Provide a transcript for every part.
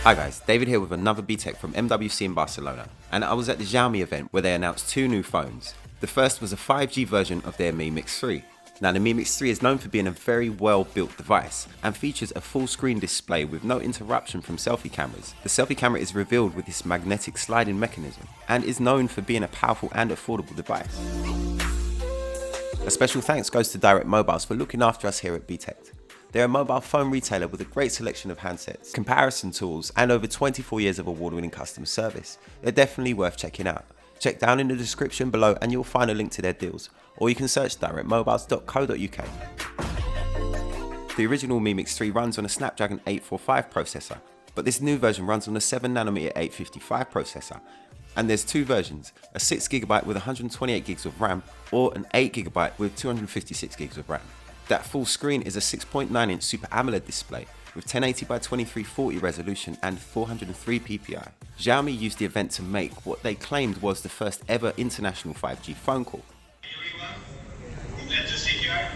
Hi guys, David here with another Btekt from MWC in Barcelona, and I was at the Xiaomi event where they announced two new phones. The first was a 5G version of their Mi Mix3. Now the Mi Mix3 is known for being a very well built device and features a full screen display with no interruption from selfie cameras. The selfie camera is revealed with this magnetic sliding mechanism and is known for being a powerful and affordable device. A special thanks goes to Direct Mobiles for looking after us here at Btekt. They're a mobile phone retailer with a great selection of handsets, comparison tools, and over 24 years of award-winning customer service. They're definitely worth checking out. Check down in the description below and you'll find a link to their deals, or you can search directmobiles.co.uk. The original Mi Mix3 runs on a Snapdragon 845 processor, but this new version runs on a 7nm 855 processor. And there's two versions, a 6GB with 128GB of RAM, or an 8GB with 256GB of RAM. That full screen is a 6.9-inch Super AMOLED display with 1080x2340 resolution and 403 ppi. Xiaomi used the event to make what they claimed was the first ever international 5G phone call. Hey everyone, glad to see you here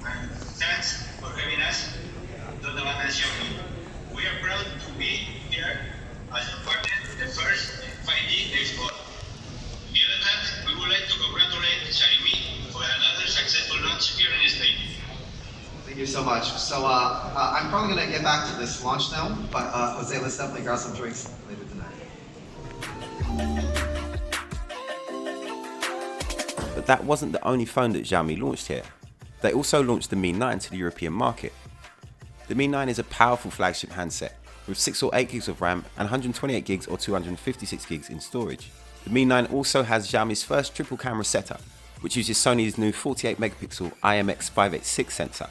and thanks for having us. Xiaomi. We are proud to be here as a partner, the first 5G export. On the other hand, we would like to congratulate Xiaomi for another successful launch here in Spain. Thank you so much. So I'm probably going to get back to this launch now, but Jose, let's definitely grab some drinks later tonight. But that wasn't the only phone that Xiaomi launched here. They also launched the Mi9 to the European market. The Mi9 is a powerful flagship handset with 6 or 8GB of RAM and 128GB or 256GB in storage. The Mi9 also has Xiaomi's first triple camera setup, which uses Sony's new 48MP IMX586 sensor.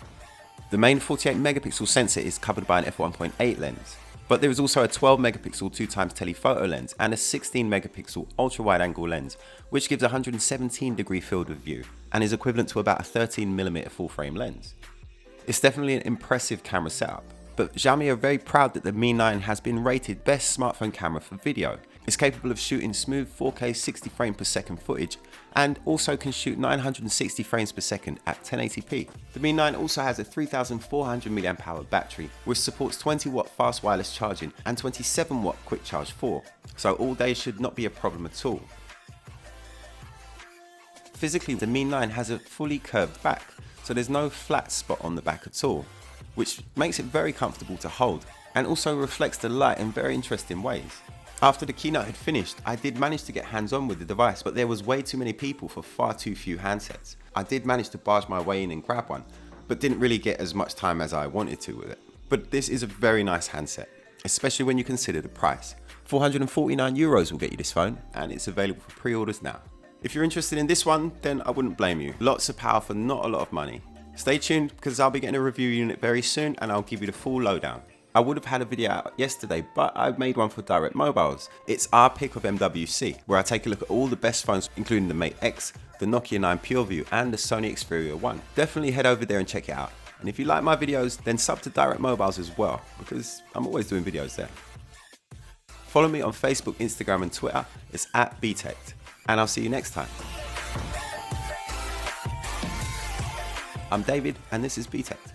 The main 48MP sensor is covered by an f1.8 lens, but there is also a 12MP 2x telephoto lens and a 16MP ultra-wide-angle lens, which gives a 117-degree field of view and is equivalent to about a 13mm full-frame lens. It's definitely an impressive camera setup, but Xiaomi are very proud that the Mi9 has been rated best smartphone camera for video. It's capable of shooting smooth 4K 60 frames per second footage and also can shoot 960 frames per second at 1080p. The Mi9 also has a 3400 mAh battery which supports 20W fast wireless charging and 27W quick charge 4, so all day should not be a problem at all. Physically, the Mi9 has a fully curved back, so there's no flat spot on the back at all, which makes it very comfortable to hold and also reflects the light in very interesting ways. After the keynote had finished, I did manage to get hands-on with the device, but there was way too many people for far too few handsets. I did manage to barge my way in and grab one, but didn't really get as much time as I wanted to with it. But this is a very nice handset, especially when you consider the price. €449 will get you this phone, and it's available for pre-orders now. If you're interested in this one, then I wouldn't blame you. Lots of power for not a lot of money. Stay tuned because I'll be getting a review unit very soon and I'll give you the full lowdown. I would have had a video out yesterday, but I made one for Direct Mobiles. It's our pick of MWC, where I take a look at all the best phones, including the Mate X, the Nokia 9 PureView, and the Sony Xperia 1. Definitely head over there and check it out. And if you like my videos, then sub to Direct Mobiles as well, because I'm always doing videos there. Follow me on Facebook, Instagram, and Twitter. It's @Btekt, and I'll see you next time. I'm David, and this is Btekt.